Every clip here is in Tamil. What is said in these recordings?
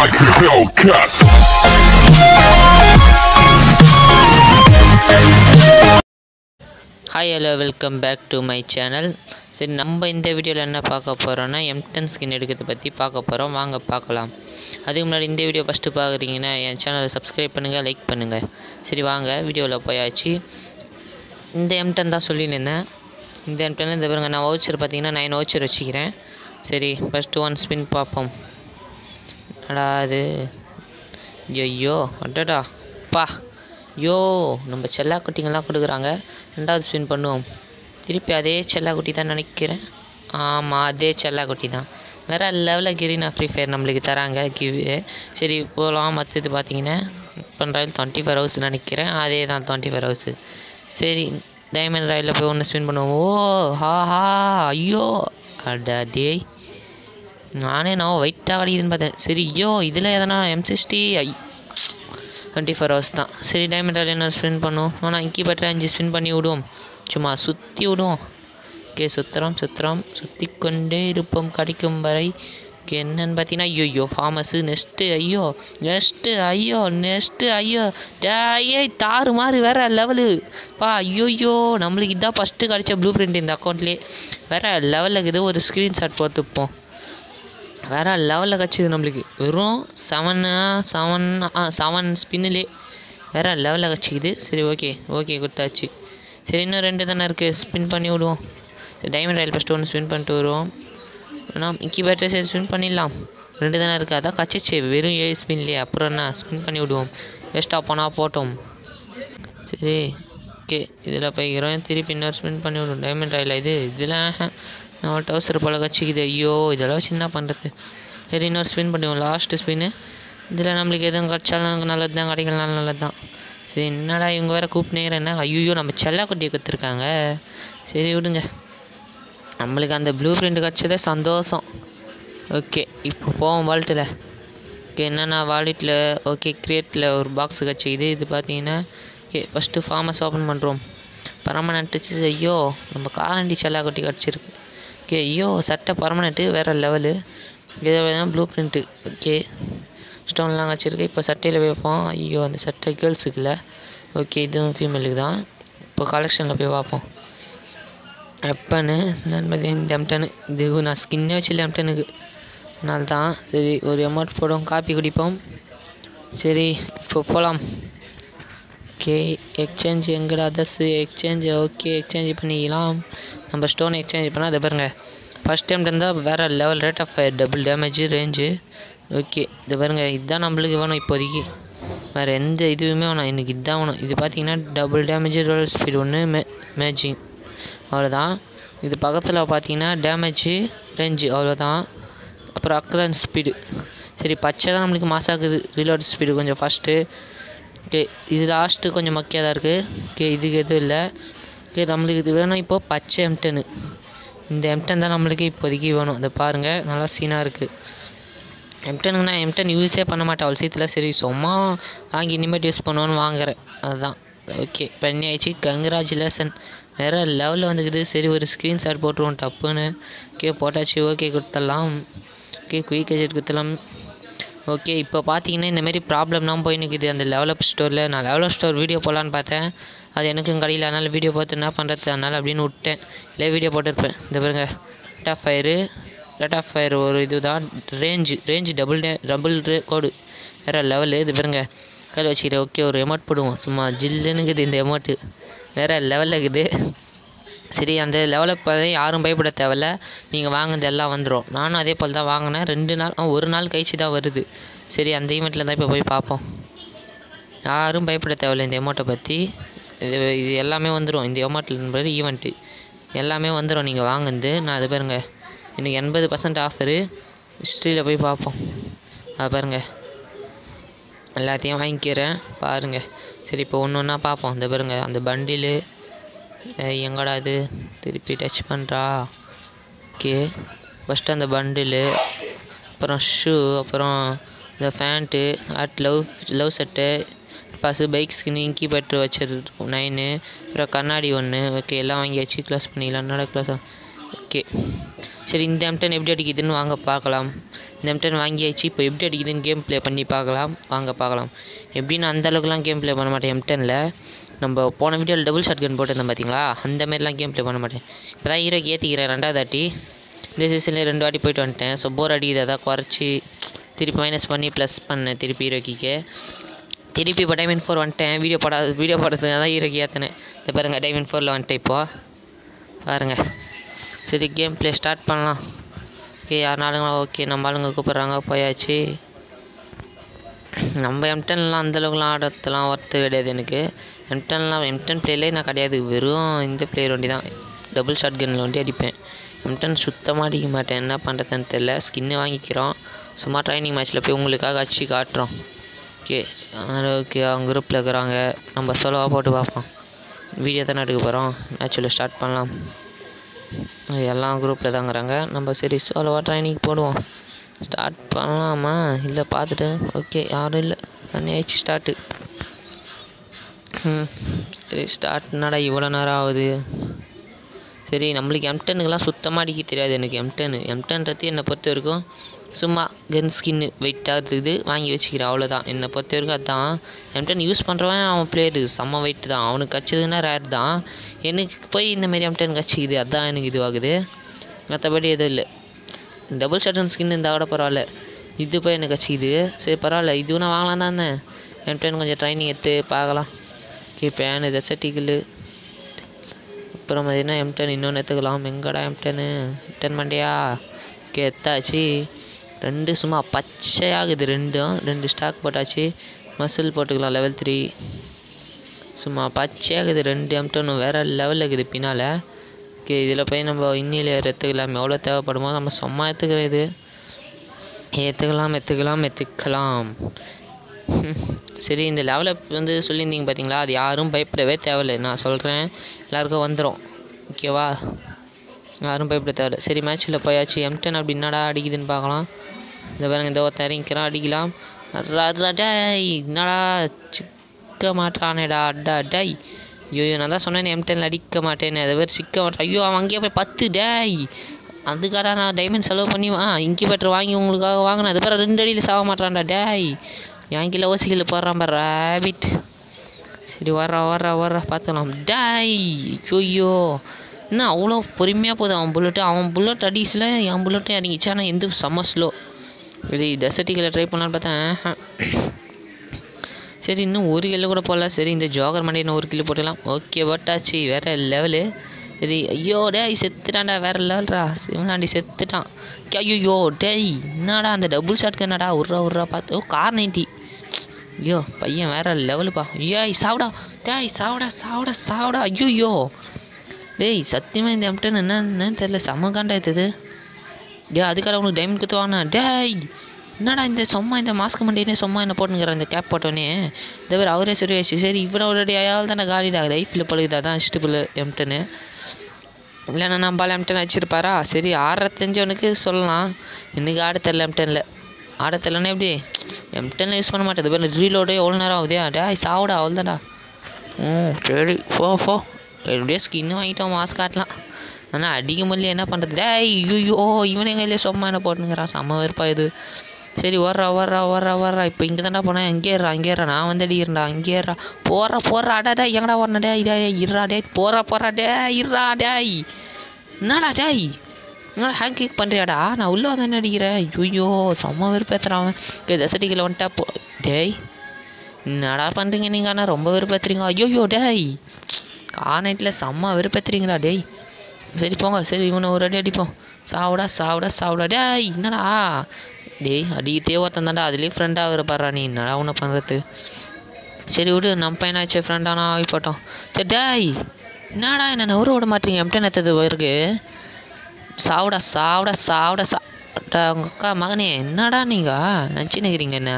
like a Hellcat. Hi hello, welcome back to my channel. சரி, நம்ம இந்த வீடியோவில் என்ன பார்க்க போகிறோன்னா M10 ஸ்கின் எடுக்கிறத பற்றி பார்க்க போகிறோம். வாங்க பார்க்கலாம். அதுக்கு முன்னாடி இந்த வீடியோ ஃபஸ்ட்டு பார்க்குறீங்கன்னா என் சேனலை சப்ஸ்கிரைப் பண்ணுங்கள், லைக் பண்ணுங்கள். சரி வாங்க வீடியோவில் போயாச்சு. இந்த M10 தான் சொல்லியிருந்தேன். இந்த M10 இந்த பாருங்க, நான் வவுச்சர் பார்த்தீங்கன்னா 9 வவுச்சர் வச்சுக்கிறேன். சரி ஃபஸ்ட்டு 1 ஸ்பின் பார்ப்போம். அடா அது ஐயோ அடடா பா யோ, நம்ம செல்லா குட்டிங்கெல்லாம் கொடுக்குறாங்க. ரெண்டாவது ஸ்பின் பண்ணுவோம். திருப்பி அதே செல்லா குட்டி தான் நினைக்கிறேன். ஆமாம், அதே செல்லா குட்டி தான். வேறு லெவலில் கிரீனா ஃப்ரீ ஃபயர் நம்மளுக்கு தராங்க கிவ். சரி போகலாம். மற்றது பார்த்தீங்கன்னா பண்ணுறாங்க 24 ஹவர்ஸ் நினைக்கிறேன். அதே தான் 24 ஹவர்ஸு. சரி டைமண்ட் ராயில் போய் ஒன்று ஸ்பின் பண்ணுவோம். ஓ ஹா ஐயோ அடா டேய், நானே நான் வெயிட்டாக கிடைக்குதுன்னு பார்த்தேன். சரி ஐயோ, இதில் எதனா M60 24 ஹவர்ஸ் தான். சரி டைமண்ட் ராயில் என்ன ஸ்பின் பண்ணுவோம். ஆனால் இங்கி பற்ற 5 ஸ்பின் பண்ணி விடுவோம். சும்மா சுற்றி விடுவோம். ஓகே சுற்றி கொண்டே இருப்போம் கிடைக்கும் வரை. ஓகே என்னன்னு பார்த்தீங்கன்னா ஐயோ ஃபார்மஸு நெக்ஸ்ட்டு ஐயோ டேய் தாறு மாதிரி வேறு லெவலு பா. ஐயோயோ, நம்மளுக்கு இதான் ஃபஸ்ட்டு கிடச்ச ப்ளூ பிரிண்ட் இந்த அக்கௌண்ட்லேயே. வேறு லெவலில் இருக்குது. ஒரு ஸ்க்ரீன்ஷாட் பார்த்துப்போம். வேறு லெவலில் கிடச்சிது நம்மளுக்கு. வெறும் 7 ஸ்பின்னிலே வேறு லெவலில் கிடச்சிக்குது. சரி ஓகே கொடுத்தாச்சு. சரி இன்னும் 2 தானே இருக்குது, ஸ்பின் பண்ணி விடுவோம். டைமண்ட் ராயல் ஃபஸ்ட்டு 1 ஸ்பின் பண்ணிட்டு வருவோம். ஆனால் இக்கி பேட்டரி சரி ஸ்பின் பண்ணிடலாம். 2 தானே இருக்குது, அதான் கச்சிச்சு வெறும் 7 ஸ்பின்லேயே. அப்புறம் என்ன ஸ்பின் பண்ணி விடுவோம். வேஸ்ட்டாக போனால் போட்டோம். சரி ஓகே இதில் போய்க்கிறோம். திருப்பி இன்னொரு ஸ்பின் பண்ணி விடுவோம். டைமண்ட் ராயில் இதில் நான் டவுசர் போல் கச்சிக்குது. ஐயோ இதெல்லாம் வச்சு என்ன பண்ணுறது. சரி இன்னொரு ஸ்பின் பண்ணுவோம். Last spin. இதில் நம்மளுக்கு எதுவும் கிடச்சாலும் நல்லது தான், கிடைக்கலாம் நல்லது தான். சரி என்னடா இவங்க வேறு கூப்பிட்டுனேங்கிறேன். என்ன ஐயோ நம்ம செல்லா குட்டியை கொடுத்துருக்காங்க. சரி விடுங்க, நம்மளுக்கு அந்த ப்ளூ பிரிண்ட் கிடச்சதே சந்தோஷம். ஓகே இப்போ போவோம் வால்ட்டில். ஓகே என்னென்னா வாலெட்டில் ஓகே கிரியேட்டில் ஒரு பாக்ஸு கிடச்சிக்குது. இது பார்த்தீங்கன்னா ஓகே ஃபஸ்ட்டு ஃபார்மஸ் ஓப்பன் பண்ணுறோம். பர்மனெண்ட்டு. ஐயோ நம்ம காரண்டி செல்லா குட்டி கிடச்சிருக்கு. ஓகே ஐயோ சட்டை பர்மனெண்ட்டு வேறு லெவலு. இதை வேணால் ப்ளூ பிரிண்ட்டு. ஓகே ஸ்டோன்லாம் வச்சுருக்கு. இப்போ சட்டையில் வைப்போம். ஐயோ அந்த சட்டை கேர்ள்ஸுக்கு இல்லை. ஓகே இதுவும் ஃபீமேலுக்கு தான். இப்போ கலெக்ஷனில் போய் பார்ப்போம். எப்பன்னு இந்த M10 இது நான் ஸ்கின்னே வச்சில்ல M10க்கு, அதனால தான். சரி ஒரு அமௌண்ட் போடுவோம், காப்பி குடிப்போம். சரி இப்போ போகலாம். ஓகே எக்ஸ்சேஞ்ச் எங்கடா அதர்ஸு எக்ஸ்சேஞ்ச். ஓகே எக்ஸ்சேஞ்ச் பண்ணிக்கலாம். நம்ம ஸ்டோன் எக்ஸ்சேஞ்ச் பண்ணால் அதை பாருங்கள். ஃபஸ்ட் டைம் இருந்தால் வேறு level rate of fire, double damage range. Okay இது பாருங்கள், இதுதான் நம்மளுக்கு வேணும் இப்போதைக்கு. வேறு எந்த இதுவுமே வேணும், எனக்கு இதுதான் வேணும். இது பார்த்தீங்கன்னா டபுள் டேமேஜ் ரோல் ஸ்பீடு 1 மேஜிங் அவ்வளோதான். இது பக்கத்தில் பார்த்தீங்கன்னா டேமேஜு ரேஞ்சு அவ்வளோதான். அப்புறம் அக்ரன் ஸ்பீடு. சரி பச்சை தான் நம்மளுக்கு மாசாக்குது. ரீலோட் ஸ்பீடு கொஞ்சம் ஃபஸ்ட்டு. ஓகே இது லாஸ்ட்டு கொஞ்சம் மக்கியாக தான் இருக்குது. ஓகே இதுக்கு எதுவும் இல்லை. ஓகே நம்மளுக்கு இது வேணும் இப்போது பச்சை M10. இந்த M10 தான் நம்மளுக்கு இப்போதைக்கு வேணும். அதை பாருங்கள் நல்லா சீனாக இருக்குது. M10க்குனா M10 யூஸே பண்ண மாட்டேன் அவ்வளோ சீத்தில். சரி சும்மா வாங்கி இனிமேட் யூஸ் பண்ணுவோன்னு வாங்குறேன், அதுதான். ஓகே பண்ணி ஆயிடுச்சு, கங்க்ராச்சுலேஷன். வேறு லெவலில் வந்துக்குது. சரி ஒரு ஸ்க்ரீன்ஷாட் போட்டுருவோம் டப்புன்னு. ஓகே போட்டாச்சு. ஓகே கொடுத்துடலாம். ஓகே குயிக் எஜெட் கொடுத்துடலாம். ஓகே இப்போ பார்த்தீங்கன்னா இந்தமாரி ப்ராப்ளம்லாம் போய் நிற்குது அந்த லெவலப் ஸ்டோரில். நான் லெவலப் ஸ்டோர் வீடியோ போடலான்னு பார்த்தேன், அது எனக்கும் கடையில். அதனால் வீடியோ பார்த்து என்ன பண்ணுறது, அதனால் அப்படின்னு விட்டேன். இல்லை வீடியோ போட்டிருப்பேன். இந்த பாருங்க ரேட் ஆஃப் ஃபயர் ஒரு இது தான். ரேஞ்சு டபுள் கோடு வேறு லெவலு. இது பாருங்க கையில் வச்சுக்கிறேன். ஓகே ஒரு எமௌண்ட் போடுவோம். சும்மா ஜில்லுன்னுக்குது இந்த எமௌண்ட்டு, வேறு லெவலில் இருக்குது. சரி அந்த லெவலில் பார்த்து யாரும் பயப்பட தேவையில்ல, நீங்கள் வாங்கினது எல்லாம் வந்துடும். நானும் அதே போல் தான் வாங்கினேன். 2 நாள் 1 நாள் கழிச்சு தான் வருது. சரி அந்த ஈவெண்ட்டில் தான் இப்போ போய் பார்ப்போம். யாரும் பயப்பட தேவையில்லை இந்த எமௌண்ட்டை பற்றி. இது எல்லாமே வந்துடும். இந்த எமௌண்ட்டில் ஈவெண்ட்டு எல்லாமே வந்துடும் நீங்கள் வாங்குனது. நான் அது பாருங்க எனக்கு 80% ஆஃபரு. ஹிஸ்ட்ரியில் போய் பார்ப்போம். அது பாருங்கள் எல்லாத்தையும் வாங்கிக்கிறேன் பாருங்கள். சரி இப்போ ஒன்று ஒன்றா பார்ப்போம். இந்த பாருங்க அந்த பண்டிலு எங்கடா இது, திருப்பி டச் பண்ணுறா. ஓகே ஃபஸ்ட்டு அந்த பண்டிலு, அப்புறம் ஷூ, அப்புறம் இந்த pant, love set, bus, bike skin, இங்கி பேட்ரு வச்சுருக்கோம் 9, அப்புறம் கண்ணாடி 1. ஓகே எல்லாம் வாங்கி வச்சு க்ளோஸ் பண்ணிடலாம். என்னோட க்ளோஸ். ஓகே சரி இந்த M10 எப்படி அடிக்குதுன்னு வாங்க பார்க்கலாம். இந்த M10 வாங்கியாச்சு. இப்போ எப்படி அடிக்குதுன்னு கேம் ப்ளே பண்ணி பார்க்கலாம். வாங்க பார்க்கலாம். எப்படின்னு அந்தளவுக்குலாம் கேம் ப்ளே பண்ண மாட்டேன் M10ல். நம்ம போன வீடியோவில் டபுள் ஷாட் கன் போட்டிருந்தோம் பார்த்தீங்களா, அந்த மாதிரிலாம் கேம் ப்ளே பண்ண மாட்டேன். இப்போ தான் ஹீரோக்கு ஏற்றிக்கிறேன் 2வது வாட்டி. இந்த சீசன்லேயே 2 வாட்டி போயிட்டு வந்துட்டேன். ஸோ போர் அடிக்குது, அதான் குறைச்சி திருப்பி மைனஸ் பண்ணி ப்ளஸ் பண்ணேன் திருப்பி ஹீரோக்கிக்கு. திருப்பி இப்போ டைமண்ட் 4 வந்துட்டேன். வீடியோ போடுறதுக்காக தான் ஹீரோக்கு ஏற்றினேன். இதை பாருங்கள், டைமண்ட் 4ல் வந்துட்டேன் இப்போது பாருங்கள். சரி கேம் ப்ளே ஸ்டார்ட் பண்ணலாம். ஓகே யாருனாலுங்களா? ஓகே நம்ம ஆளுங்க கூப்பிட்றாங்க, போயாச்சு. நம்ம M10லாம் அந்தளவுக்குலாம் ஆடுறதுலாம் ஒர்த்து கிடையாது எனக்கு. M10 பிளேலே நான் கிடையாது, வெறும் இந்த பிளேயர் வண்டி தான், டபுள் ஷாட் கன்னில் வண்டி அடிப்பேன். M10 சுத்தமாக அடிக்க மாட்டேன், என்ன பண்ணுறதுன்னு தெரில. ஸ்கின்னு வாங்கிக்கிறோம், சும்மா ட்ரைனிங் மேட்ச்சில் போய் உங்களுக்காக அடிச்சு காட்டுறோம். ஓகே அவங்க குரூப்பில் இருக்கிறாங்க, நம்ம சோலோவாக போட்டு பார்ப்போம். வீடியோ தானே எடுக்க போகிறோம், மேட்ச்சில் ஸ்டார்ட் பண்ணலாம். எல்லாம் குரூப்பில் தாங்கிறாங்க, நம்ம சரி சோலோவாக ட்ரைனிங் போடுவோம். ஸ்டார்ட் பண்ணலாமா இல்லை பார்த்துட்டு? ஓகே யாரும் இல்லை, பண்ணியாச்சு ஸ்டார்ட்டு. சரி ஸ்டார்ட். என்னடா இவ்வளோ நேரம் ஆகுது? சரி நம்மளுக்கு M10க்குலாம் சுத்தமாக அடிக்க தெரியாது எனக்கு. M10ன்றது என்னை பொறுத்த வரைக்கும் சும்மா கன் ஸ்கின்னு வெயிட்டாக இருக்குது, வாங்கி வச்சுக்கிறேன், அவ்வளோதான். என்னை பொறுத்த வரைக்கும் அதுதான். M10 யூஸ் பண்ணுறவன் அவன் பிளேயரு செம்ம வெயிட் தான், அவனுக்கு கச்சிதுன்னா ரேர் தான். எனக்கு போய் இந்தமாரி M10 கச்சிக்குது, அதுதான் எனக்கு இதுவாகுது. மற்றபடி எதுவும் இல்லை. டபுள் ஷாட் ஸ்கின் இருந்தால் கூட பரவாயில்ல, இது போய் எனக்கு கச்சிக்குது. சரி பரவாயில்ல, இதுவும் நான் வாங்கலாம் தானே. M10 கொஞ்சம் ட்ரைனிங் எடுத்து பார்க்கலாம். ஓகே பேனு ரெசட்டிக்கல், அப்புறம் பார்த்தீங்கன்னா M10 இன்னொன்று எடுத்துக்கலாம். எங்கடா M10 மண்டையா? ஓகே எடுத்தாச்சு. 2 சும்மா பச்சையாகுது, 2 ஸ்டாக் போட்டாச்சு. மசில் போட்டுக்கலாம் லெவல் 3, சும்மா பச்சையாகுது 2 M10 வேறு லெவலில் இருக்குது பின்னால். ஓகே இதில் போய் நம்ம இன்னில் எடுத்துக்கலாம், எவ்வளோ தேவைப்படுமோ நம்ம சும்மா எடுத்துக்கிறோம். இது எடுத்துக்கலாம். சரி இந்த லெவலை வந்து சொல்லியிருந்தீங்க பார்த்தீங்களா, அது யாரும் பயப்படவே தேவையில்லை, நான் சொல்கிறேன் எல்லாருக்கும் வந்துடும். ஓகேவா, யாரும் பயப்பட தேவையில்லை. சரி மேட்ச்சில் போயாச்சு. M10 அப்படி என்னடா அடிக்குதுன்னு பார்க்கலாம். இந்த பாருங்க, இந்த ஒருத்தன் இறங்கிக்கிறான், அடிக்கலாம். டேய் என்னடா சிக்க மாட்டானேடா, அட்டா டேய். ஐயோ நான் தான் சொன்னேன் M10ல் அடிக்க மாட்டேன்னு, அதை வேறு சிக்க மாட்டேன். ஐயோ அவன் அங்கேயே போய் 10 டேய். அதுக்காக நான் டைமண்ட் செலவு பண்ணி இன்கிபேட்டர் வாங்கி உங்களுக்காக வாங்கினேன். அது பேர் 2 அடியில் சாக மாட்டான்டா டேய். என் கீழே ஓசிக்கில் போடுறான் பாரு ரேபிட். சரி வர்றா பார்த்துக்கலாம். டேய் ஐயோ என்ன அவ்வளோ பொறுமையாக போகுது அவன் புல்லட் அடிஸில் என் புல்லட்டும் இறங்கிச்சு. ஆனால் எந்த செம்ம ஸ்லோ. சரி டெசர்ட்டிக்கில் ட்ரை பண்ணலான்னு பார்த்தேன். சரி இன்னும் 1 கிலோ கூட போடல. சரி இந்த ஜோகர் மண்டி இன்னும் 1 கிலோ போட்டுக்கலாம். ஓகே போட்டாச்சு, வேறு லெவலு. சரி ஐயோ டேய் செத்துட்டான்டா, வேறு லெவல்ரா. சிவனாண்டி செத்துட்டான். ஐயோ டேய் என்னடா அந்த டபுள் ஷாட்க்கு என்னடா உர்றா பார்த்து. கார் 90. ஐயோ பையன் வேறு லெவலுப்பா. ஐய் சாப்பிடா டேய், சாப்பிடா. ஐயோ டேய் சத்தியமாக இந்த M10 என்னன்னு தெரில, செம்ம காண்டா எடுத்தது. அதுக்காக உனக்கு டைமண்ட் கொடுத்துவாங்கண்ணா. டேய் என்னடா இந்த இந்த மாஸ்க் மண்டினே என்ன போட்டுங்கிறான், இந்த கேப் போட்டோன்னே. இந்த பேர் அவரே சரியாச்சு. சரி இவனை ஒரு ஆயால் தானே காலிடா லைஃப்பில் பழகுது, அதான் இஷ்டப்புல் M10. இல்லைண்ணா நம்மளால் M10 வச்சுருப்பாரா? சரி ஆடுற தெரிஞ்சவனுக்கு சொல்லலாம், எனக்கு ஆட தெரில M10ல். ஆட தெரிலன்னா எப்படி M10ல் யூஸ் பண்ண மாட்டேன். இது பேர் ரீலோடே எவ்வளோ நேரம் ஆகுதே. டேய் சாவிடா அவ்வளோதான்டா. சரி போ எப்படியே ஸ்கின்னு வாங்கிட்டோம், மாஸ்க் காட்டலாம். ஆனால் அடிக்க முடியல, என்ன பண்ணுறது. டேய் ஐயோ இவனே கையிலே என்ன போட்டுங்கிறான், செம்ம வெறுப்பா இது. சரி வர்றா. இப்போ இங்கே தானே போனேன், அங்கே ஏறா நான் வந்து அடிக்கிறேன்டா, அங்கே ஏறா. போடுறா அடா எங்கடா வரணும். டேய் இருறா டேய், போடுறா டேய் இருறா டேய். என்னடா டேய் என்னடா ஹேண்ட் கிக் பண்ணுறியாடா, நான் உள்ளே வந்து என்ன அடிக்கிறேன். ஐயோ செம்ம வெறுப்பேற்றுறான் அவன். டெசர்ட்டிக்கில் வந்துட்டா டேய் என்னடா பண்ணுறீங்க நீங்கள், ஆனால் ரொம்ப வெறுப்பேற்றுறீங்க. ஐயோ டேய் கார்நைட்டில் செம்ம வெறுப்பேற்றுறீங்களா டேய். சரி போங்க, சரி இவனை ஒரு அடி அடிப்போம். சாவிடா டேய் என்னடா டேய் அடிக்கிட்டே ஒருத்தன் தாண்டா, அதுலேயே ஃப்ரெண்டாக இருப்பாரா நீ, என்னடா உன்னை பண்ணுறது. சரி விடு, நம்ம பையனாச்சு ஃப்ரெண்டானா ஆகிப்போட்டோம். சரி டேய் என்னடா என்ன ஒரு விட மாட்டீங்க, M10 எடுத்தது இருக்கு. சாவிடா உங்கள் அக்கா மகனே, என்னடா நீங்கள் நினச்சின்னுக்கிறீங்க என்ன.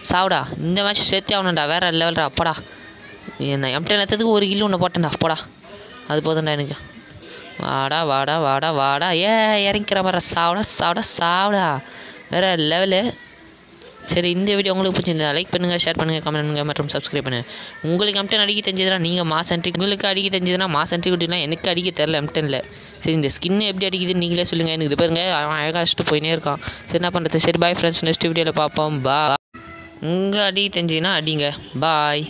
சாவிடா இந்த மேட்ச் சேர்த்தே ஆகணும்டா, வேறு லெவல்டா. அப்படா என்ன M10 எடுத்ததுக்கு 1 கிலோ ஒன்று போட்டேன்டா, அப்படா அது போதும்டா எனக்கு. வாடா இறங்கிக்கிற மாதிரி. சாவிடா வேறு லெவலு. சரி, இந்த வீடியோ உங்களுக்கு பிடிச்சிருந்தா லைக் பண்ணுங்கள், ஷேர் பண்ணுங்கள், கமெண்ட் பண்ணுங்கள் மற்றும் சப்ஸ்கிரைப் பண்ணுங்கள். உங்களுக்கு எம்டன் அடிக்க தெரிஞ்சதுனா நீங்கள் மாஸ் என்ட்ரி, உங்களுக்கு அடிக்க தெரிஞ்சதுன்னா மாஸ் என்ட்ரி விட்டுனா எனக்கு அடிக்க தெரில எம்டனில். சரி, இந்த ஸ்கின் எப்படி அடிக்குதுன்னு நீங்களே சொல்லுங்கள். எனக்கு இது பாருங்க, அவன் அழகாக அடிச்சுட்டு போயினே இருக்கான். சரி, என்ன பண்ணுறது? சரி, பாய் ஃப்ரெண்ட்ஸ், நெக்ஸ்ட் வீடியோவில் பார்ப்போம். பாய். உங்கள் அடிக்க தெரிஞ்சதுன்னா அடிங்க. பாய்.